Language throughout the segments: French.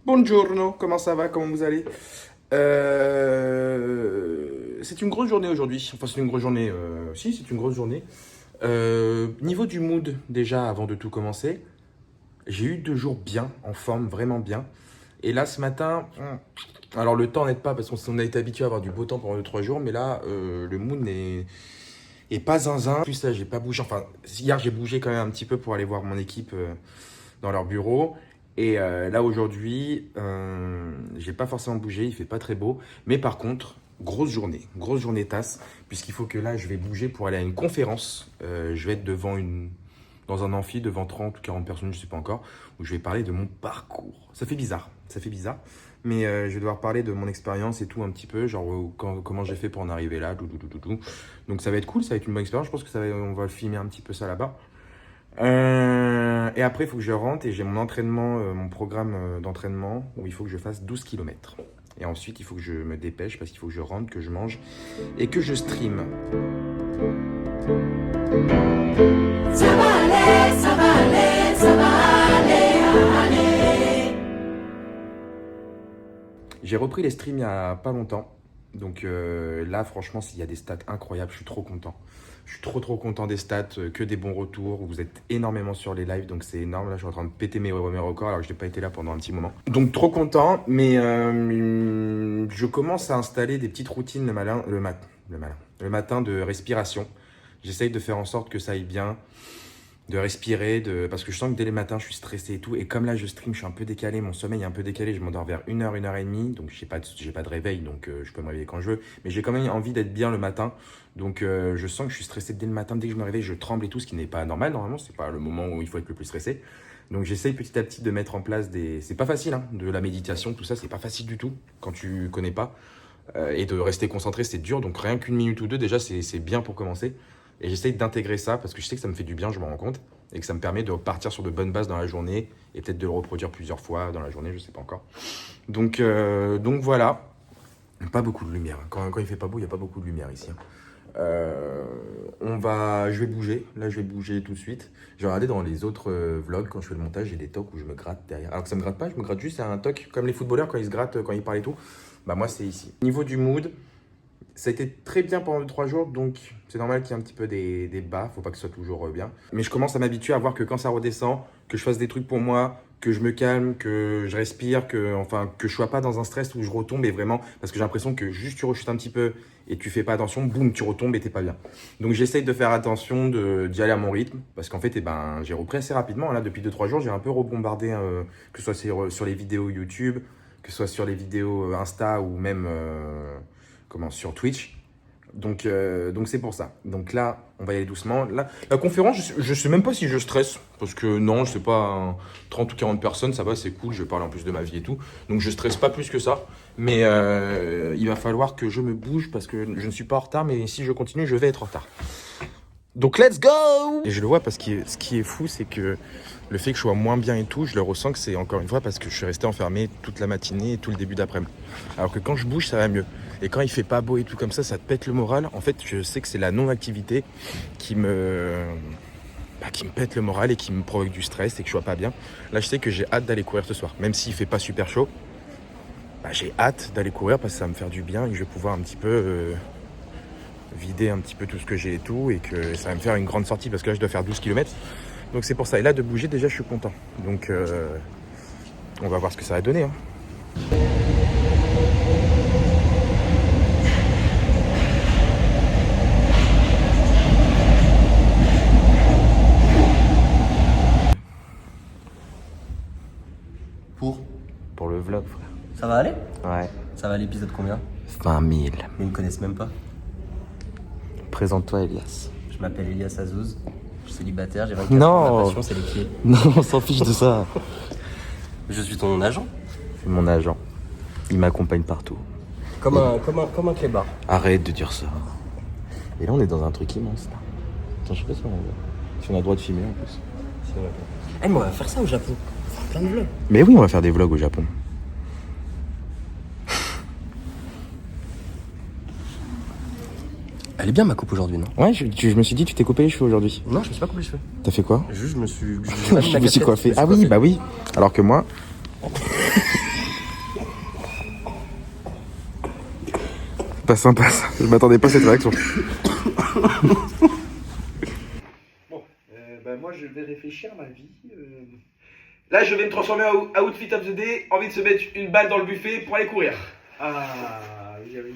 Buongiorno, comment ça va? Comment vous allez? C'est une grosse journée aujourd'hui. Enfin, c'est une grosse journée. Si, c'est une grosse journée. Niveau du mood, déjà, avant de tout commencer, j'ai eu 2 jours bien, en forme, vraiment bien. Et là, ce matin, alors le temps n'aide pas parce qu'on a été habitué à avoir du beau temps pendant 2 3 jours, mais là, le mood est pas zinzin. En plus, là, j'ai pas bougé. Enfin, hier, j'ai bougé quand même un petit peu pour aller voir mon équipe dans leur bureau. Et là aujourd'hui, j'ai pas forcément bougé, il fait pas très beau. Mais par contre, grosse journée tasse, puisqu'il faut que là, je vais bouger pour aller à une conférence. Je vais être dans un amphi devant 30 ou 40 personnes, je sais pas encore, où je vais parler de mon parcours. Ça fait bizarre. Mais je vais devoir parler de mon expérience et tout un petit peu, genre comment j'ai fait pour en arriver là, tout. Donc ça va être cool, ça va être une bonne expérience. Je pense que on va filmer un petit peu ça là-bas. Et après, il faut que je rentre et j'ai mon entraînement, mon programme d'entraînement où il faut que je fasse 12 km. Et ensuite, il faut que je me dépêche parce qu'il faut que je rentre, que je mange et que je stream. Ça va aller, ça va aller, ça va aller. J'ai repris les streams il y a pas longtemps. Donc là, franchement, s'il y a des stats incroyables, je suis trop content. Je suis trop content des stats, que des bons retours. Vous êtes énormément sur les lives, donc c'est énorme. Là, je suis en train de péter mes records alors que je n'ai pas été là pendant un petit moment. Donc trop content, mais je commence à installer des petites routines le matin de respiration. J'essaye de faire en sorte que ça aille bien, de respirer, parce que je sens que dès les matins, je suis stressé et tout. Et comme là, je stream, je suis un peu décalé, mon sommeil est un peu décalé. Je m'endors vers 1h, 1h30, donc j'ai pas de réveil, donc je peux me réveiller quand je veux. Mais j'ai quand même envie d'être bien le matin. Donc je sens que je suis stressé dès le matin. Dès que je me réveille, je tremble et tout, ce qui n'est pas normal. Normalement, c'est pas le moment où il faut être le plus stressé. Donc j'essaye petit à petit de mettre en place C'est pas facile, hein, de la méditation, tout ça, c'est pas facile du tout quand tu connais pas. Et de rester concentré, c'est dur. Donc rien qu'une minute ou deux, déjà, c'est bien pour commencer. Et j'essaye d'intégrer ça parce que je sais que ça me fait du bien, je m'en rends compte. Et que ça me permet de repartir sur de bonnes bases dans la journée et peut-être de le reproduire plusieurs fois dans la journée, je sais pas encore. Donc voilà. Pas beaucoup de lumière. Quand il fait pas beau, il n'y a pas beaucoup de lumière ici. Je vais bouger. Là, je vais bouger tout de suite. J'ai regardé dans les autres vlogs, quand je fais le montage, j'ai des tocs où je me gratte derrière. Alors que ça me gratte pas, je me gratte juste, c'est un toc comme les footballeurs quand ils se grattent, quand ils parlent et tout. Bah moi, c'est ici. Niveau du mood, ça a été très bien pendant 2 3 jours, donc c'est normal qu'il y ait un petit peu des bas, faut pas que ce soit toujours bien. Mais je commence à m'habituer à voir que quand ça redescend, que je fasse des trucs pour moi, que je me calme, que je respire, que je sois pas dans un stress où je retombe et vraiment, parce que j'ai l'impression que juste tu rechutes un petit peu et tu fais pas attention, boum, tu retombes et t'es pas bien. Donc j'essaye de faire attention, d'y aller à mon rythme, parce qu'en fait, j'ai repris assez rapidement. Là, depuis 2 3 jours, j'ai un peu rebombardé, que ce soit sur les vidéos YouTube, que ce soit sur les vidéos Insta ou même sur Twitch. Donc c'est pour ça. Donc là, on va y aller doucement. Là, la conférence, je sais même pas si je stresse. Parce que non, je sais pas, 30 ou 40 personnes, ça va, c'est cool. Je vais parler en plus de ma vie et tout. Donc je stresse pas plus que ça. Mais il va falloir que je me bouge parce que je ne suis pas en retard. Mais si je continue, je vais être en retard. Donc let's go! Et je le vois parce que ce qui est fou, c'est que le fait que je sois moins bien et tout, je le ressens que c'est encore une fois parce que je suis resté enfermé toute la matinée et tout le début d'après-midi. Alors que quand je bouge, ça va mieux. Et quand il fait pas beau et tout comme ça te pète le moral. En fait, je sais que c'est la non-activité qui me pète le moral et qui me provoque du stress et que je sois pas bien. Là, je sais que j'ai hâte d'aller courir ce soir. Même s'il fait pas super chaud, j'ai hâte d'aller courir parce que ça va me faire du bien et que je vais pouvoir un petit peu vider un petit peu tout ce que j'ai et tout. Et que ça va me faire une grande sortie parce que là, je dois faire 12 km. Donc c'est pour ça. Et là, de bouger, déjà, je suis content. Donc on va voir ce que ça va donner. Hein. Pour le vlog, frère. Ça va aller? Ouais. Ça va à l'épisode combien? 20 000. Mais ils me connaissent même pas. Présente-toi, Elias. Je m'appelle Elias Azouz, je suis célibataire, j'ai 24 ans, Non. ma passion c'est les pieds. Non, on s'en fiche de ça. Je suis ton agent. C'est mon agent. Il m'accompagne partout. Comme un clébard. Arrête de dire ça. Et là, on est dans un truc immense, là. Attends, je sais pas si on a le droit de filmer, en plus. Eh mais on va faire ça au Japon. On va faire plein de vlogs. Mais oui, on va faire des vlogs au Japon. Elle est bien ma coupe aujourd'hui, non? Ouais, je me suis dit, tu t'es coupé les cheveux aujourd'hui. Non, je me suis pas coupé les cheveux. T'as fait quoi? Juste, je me suis... Je me suis coiffé. Ah oui, bah oui. Alors que moi... Pas sympa ça, je m'attendais pas à cette réaction. Bon, moi je vais réfléchir à ma vie. Là, je vais me transformer en outfit of the day. Envie de se mettre une balle dans le buffet pour aller courir. Ah, oui, oui.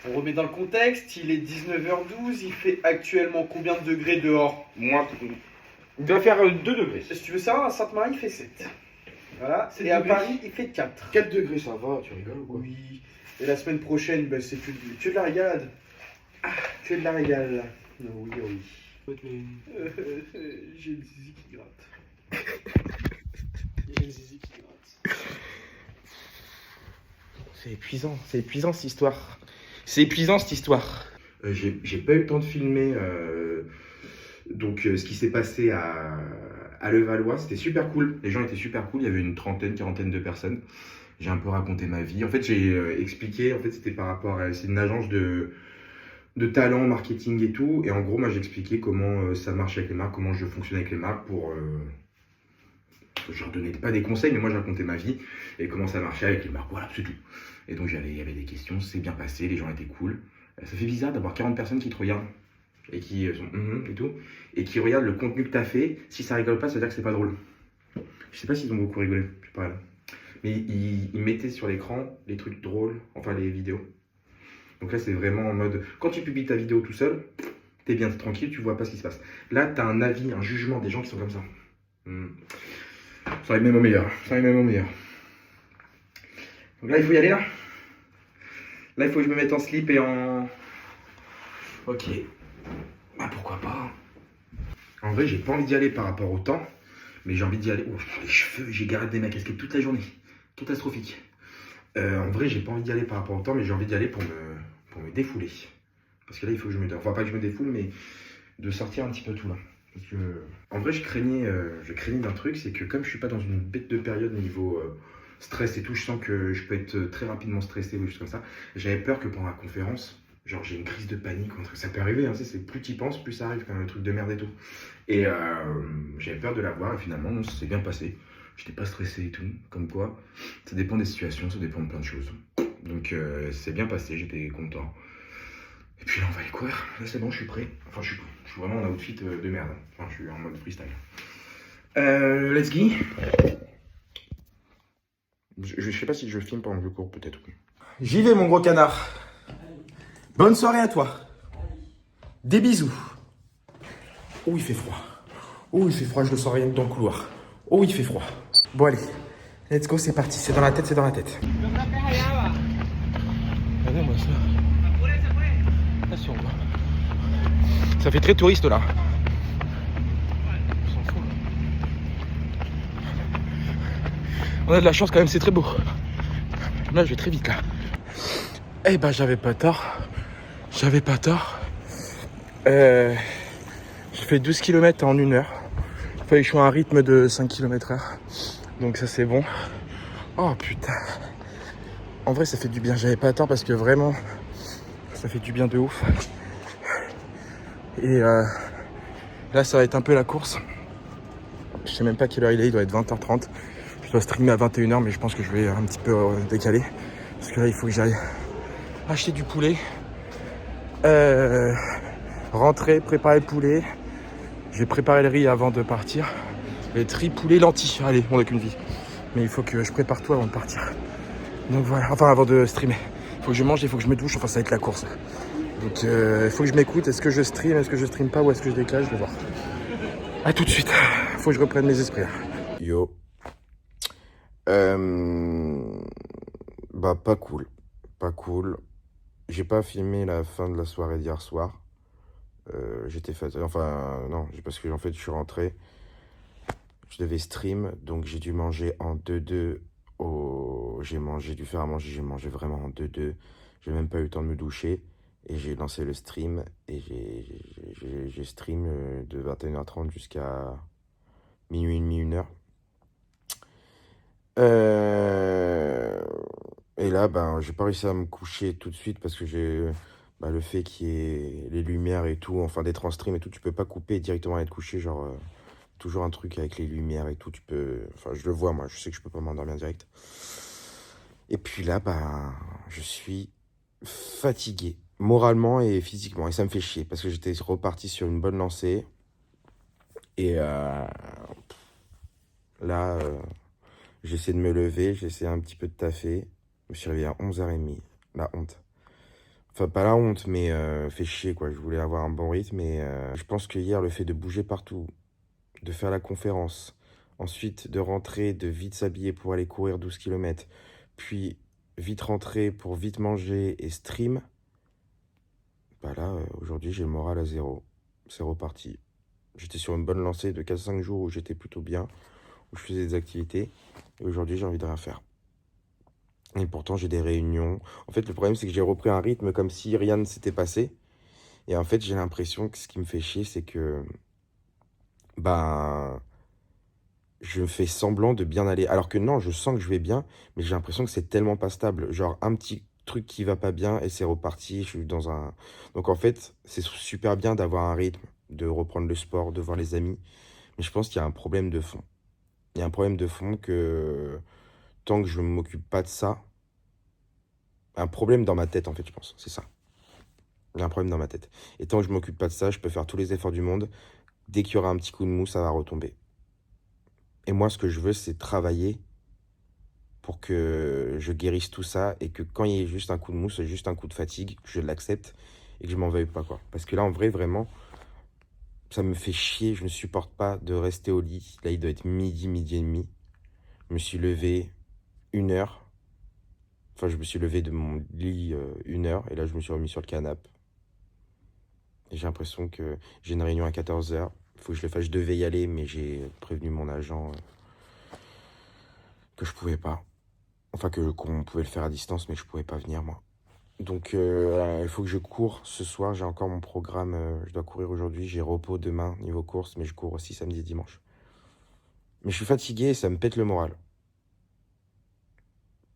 On remet dans le contexte. Il est 19h12. Il fait actuellement combien de degrés dehors? Moi, il doit faire 2 degrés. Si tu veux savoir, à Sainte-Marie, il fait 7. Voilà. 7 Et à degrés. Paris, il fait 4. 4 degrés, ça va, tu rigoles ou quoi? Oui. Et la semaine prochaine, ben, c'est que de la régalade. Ah, que de la régale. Oui, oui. J'ai le zizi qui gratte. J'ai le zizi qui gratte. C'est épuisant cette histoire. C'est épuisant cette histoire. J'ai pas eu le temps de filmer ce qui s'est passé à Levallois. C'était super cool. Les gens étaient super cool. Il y avait une trentaine, quarantaine de personnes. J'ai un peu raconté ma vie. En fait, j'ai expliqué. En fait, c'était par rapport à. C'est une agence de talent, marketing et tout. Et en gros, moi, j'ai expliqué comment ça marche avec les marques, comment je fonctionne avec les marques pour. Je leur donnais pas des conseils, mais moi, je racontais ma vie et comment ça marchait avec les marques. Voilà, c'est tout. Et donc, il y avait des questions. C'est bien passé. Les gens étaient cool. Ça fait bizarre d'avoir 40 personnes qui te regardent et qui sont et tout. Et qui regardent le contenu que tu as fait. Si ça rigole pas, ça veut dire que c'est pas drôle. Je sais pas s'ils ont beaucoup rigolé. Je sais pas là. Mais ils mettaient sur l'écran les trucs drôles, enfin les vidéos. Donc là, c'est vraiment en mode, quand tu publies ta vidéo tout seul, t'es bien, t'es tranquille, tu vois pas ce qui se passe. Là, t'as un avis, un jugement des gens qui sont comme ça. Ça arrive même au meilleur. Donc là, il faut y aller là. Là, il faut que je me mette en slip et en... Ok. Bah pourquoi pas. En vrai, j'ai pas envie d'y aller par rapport au temps. Mais j'ai envie d'y aller. Oh, les cheveux, j'ai gardé ma casquette toute la journée. Catastrophique. En vrai, j'ai pas envie d'y aller par rapport au temps, mais j'ai envie d'y aller pour me défouler. Parce que là, il faut que je me... Enfin, pas que je me défoule, mais de sortir un petit peu tout là. Parce que, en vrai, je craignais d'un truc, c'est que comme je suis pas dans une bête de période niveau stress et tout, je sens que je peux être très rapidement stressé ou des choses comme ça. J'avais peur que pendant la conférence, genre j'ai une crise de panique, ça peut arriver, hein, c'est plus tu y penses, plus ça arrive, quand même, un truc de merde et tout. Et j'avais peur de l'avoir et finalement, non, ça s'est bien passé. J'étais pas stressé et tout, comme quoi, ça dépend des situations, ça dépend de plein de choses. Donc c'est bien passé, j'étais content. Et puis là, on va aller courir. Là, c'est bon, je suis prêt. Enfin, je suis vraiment en outfit de merde. Enfin, je suis en mode freestyle. Let's go. Je sais pas si je filme pendant que je cours, peut-être. J'y vais, mon gros canard. Bonne soirée à toi. Des bisous. Oh, il fait froid. Oh, il fait froid, je le sens rien que dans le couloir. Oh, il fait froid. Bon, allez. Let's go, c'est parti. C'est dans la tête, c'est dans la tête. Regardez-moi ça. Attention. Ça fait très touriste là. On s'en fout. On a de la chance quand même, c'est très beau. Là, je vais très vite là. Eh ben, j'avais pas tort. J'ai fait 12 km en 1 heure. Il fallait que je sois à un rythme de 5 km/h. Donc ça, c'est bon. Oh putain. En vrai, ça fait du bien. J'avais pas tort parce que vraiment, ça fait du bien de ouf. Et là, ça va être un peu la course. Je sais même pas quelle heure il doit être 20h30. Je dois streamer à 21h, mais je pense que je vais un petit peu décaler. Parce que là, il faut que j'aille acheter du poulet. Rentrer, préparer le poulet. Je vais préparer le riz avant de partir. Les riz, poulet, lentilles. Allez, on n'a qu'une vie. Mais il faut que je prépare tout avant de partir. Donc voilà, enfin avant de streamer. Il faut que je mange, il faut que je me douche, enfin ça va être la course. Donc il faut que je m'écoute, est-ce que je stream pas ou est-ce que je décale, je vais voir. A tout de suite, il faut que je reprenne mes esprits. Yo. Bah pas cool. J'ai pas filmé la fin de la soirée d'hier soir. J'étais fatigué, enfin non, parce que en fait je suis rentré. Je devais stream, donc j'ai dû manger en 2-2. J'ai dû faire à manger, j'ai mangé vraiment en 2-2. J'ai même pas eu le temps de me doucher. Et j'ai lancé le stream. Et j'ai stream de 21h30 jusqu'à minuit et demi, 1h. Et là, ben, j'ai pas réussi à me coucher tout de suite parce que j'ai le fait qu'il y ait les lumières et tout, enfin d'être en stream et tout, tu peux pas couper directement aller te coucher, genre toujours un truc avec les lumières et tout, tu peux, enfin je le vois moi, je sais que je peux pas m'endormir direct. Et puis là, ben, je suis fatigué, moralement et physiquement. Et ça me fait chier parce que j'étais reparti sur une bonne lancée. Et là, j'essaie de me lever, j'essaie un petit peu de taffer. Je me suis réveillé à 11h30. La honte. Enfin, pas la honte, mais fait chier, quoi. Je voulais avoir un bon rythme. Et je pense que hier, le fait de bouger partout, de faire la conférence, ensuite de rentrer, de vite s'habiller pour aller courir 12 km, puis vite rentrer pour vite manger et stream, bah là, aujourd'hui, j'ai le moral à zéro. C'est reparti. J'étais sur une bonne lancée de 4-5 jours où j'étais plutôt bien, où je faisais des activités, et aujourd'hui, j'ai envie de rien faire. Et pourtant, j'ai des réunions. En fait, le problème, c'est que j'ai repris un rythme comme si rien ne s'était passé. Et en fait, j'ai l'impression que ce qui me fait chier, c'est que, ben, je fais semblant de bien aller. Alors que non, je sens que je vais bien, mais j'ai l'impression que c'est tellement pas stable. Genre, un petit truc qui va pas bien et c'est reparti. Je suis dans un. Donc, en fait, c'est super bien d'avoir un rythme, de reprendre le sport, de voir les amis. Mais je pense qu'il y a un problème de fond. Il y a un problème de fond que tant que je ne m'occupe pas de ça, un problème dans ma tête, en fait, je pense. C'est ça. Il y a un problème dans ma tête. Et tant que je m'occupe pas de ça, je peux faire tous les efforts du monde. Dès qu'il y aura un petit coup de mou, ça va retomber. Et moi, ce que je veux, c'est travailler pour que je guérisse tout ça et que quand il y ait juste un coup de mou, c'est juste un coup de fatigue, que je l'accepte et que je m'en veuille pas, quoi. Parce que là, en vrai, vraiment, ça me fait chier. Je ne supporte pas de rester au lit. Là, il doit être midi, midi et demi. Je me suis levé 1 heure. Enfin, je me suis levé de mon lit 1 heure et là, je me suis remis sur le canapé. Et j'ai l'impression que j'ai une réunion à 14h. Il faut que je le fasse. Je devais y aller, mais j'ai prévenu mon agent que je pouvais pas. Enfin, qu'on pouvait le faire à distance, mais je pouvais pas venir, moi. Donc, il faut que je cours ce soir. J'ai encore mon programme. Je dois courir aujourd'hui. J'ai repos demain, niveau course, mais je cours aussi samedi et dimanche. Mais je suis fatigué et ça me pète le moral.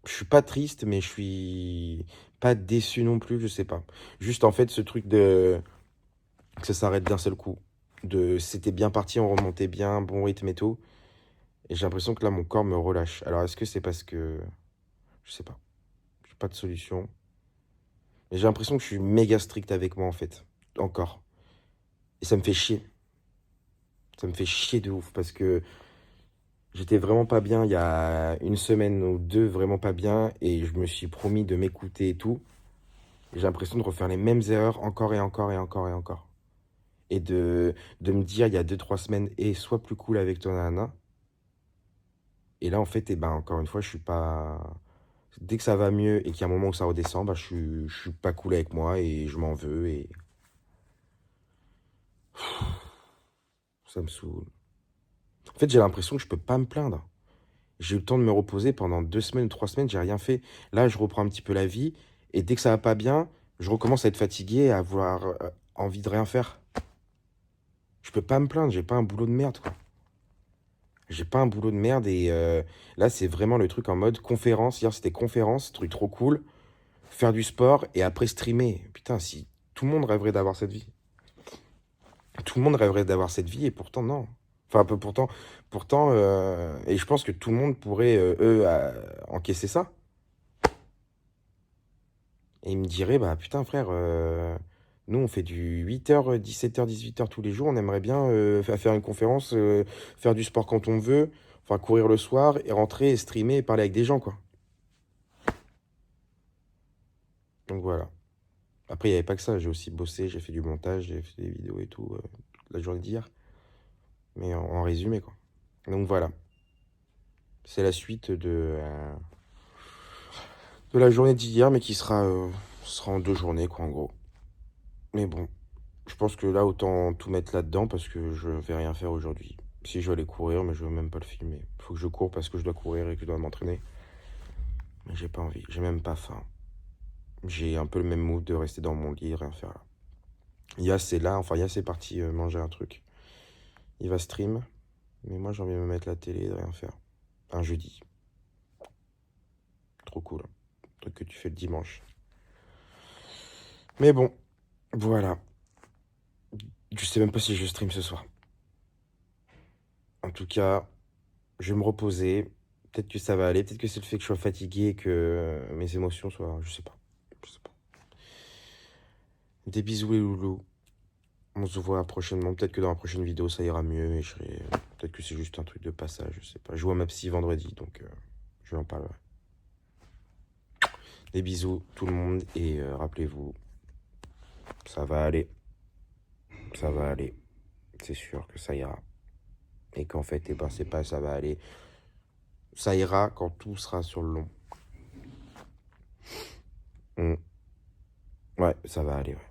Je suis pas triste, mais je suis pas déçu non plus, je sais pas. Juste, en fait, ce truc de que ça s'arrête d'un seul coup. C'était bien parti, on remontait bien, bon rythme et tout. Et j'ai l'impression que là, mon corps me relâche. Alors, est-ce que c'est parce que. Je sais pas. J'ai pas de solution. Mais j'ai l'impression que je suis méga strict avec moi, en fait. Encore. Et ça me fait chier. Ça me fait chier de ouf parce que j'étais vraiment pas bien il y a une semaine ou deux, vraiment pas bien. Et je me suis promis de m'écouter et tout. Et j'ai l'impression de refaire les mêmes erreurs encore et encore et encore et encore. Et de me dire il y a 2-3 semaines, et sois plus cool avec ton nana. Et là, en fait, encore une fois, je suis pas. Dès que ça va mieux et qu'il y a un moment où ça redescend, je suis pas cool avec moi et je m'en veux et ça me saoule. En fait, j'ai l'impression que je peux pas me plaindre. J'ai eu le temps de me reposer pendant 2 semaines ou 3 semaines, j'ai rien fait. Là, je reprends un petit peu la vie et dès que ça va pas bien, je recommence à être fatigué, à avoir envie de rien faire. Je peux pas me plaindre, j'ai pas un boulot de merde, quoi. J'ai pas un boulot de merde et là, c'est vraiment le truc en mode conférence. Hier, c'était conférence, truc trop cool. Faire du sport et après streamer. Putain, si tout le monde rêverait d'avoir cette vie. Tout le monde rêverait d'avoir cette vie et pourtant non. Enfin, un peu pourtant, et je pense que tout le monde pourrait, encaisser ça. Et ils me diraient, bah putain frère, nous on fait du 8h, 17h, 18h tous les jours, on aimerait bien faire une conférence, faire du sport quand on veut, enfin courir le soir et rentrer et streamer et parler avec des gens, quoi. Donc voilà. Après, il n'y avait pas que ça, j'ai aussi bossé, j'ai fait du montage, j'ai fait des vidéos et tout, toute la journée d'hier. Mais en résumé, quoi. Donc voilà. C'est la suite de la journée d'hier, mais qui sera en 2 journées, quoi, en gros. Mais bon, je pense que là, autant tout mettre là-dedans parce que je vais rien faire aujourd'hui. Si je vais aller courir, mais je veux même pas le filmer. Faut que je cours parce que je dois courir et que je dois m'entraîner. Mais j'ai pas envie, j'ai même pas faim. J'ai un peu le même mood de rester dans mon lit et rien faire là. Yas est là, enfin Yas est parti manger un truc. Il va stream, mais moi j'ai envie de me mettre la télé et de rien faire. Un jeudi. Trop cool. Un truc que tu fais le dimanche. Mais bon, voilà. Je sais même pas si je stream ce soir. En tout cas, je vais me reposer. Peut-être que ça va aller. Peut-être que c'est le fait que je sois fatigué et que mes émotions soient. Je sais pas. Je sais pas. Des bisous les loulous. On se voit prochainement. Peut-être que dans la prochaine vidéo, ça ira mieux. Et peut-être que c'est juste un truc de passage, je sais pas. Je vois ma psy vendredi, donc je lui en parlerai. Des bisous tout le monde. Et rappelez-vous, ça va aller. Ça va aller. C'est sûr que ça ira. Et qu'en fait, eh ben, c'est pas ça va aller. Ça ira quand tout sera sur le long. Ouais, ça va aller, ouais.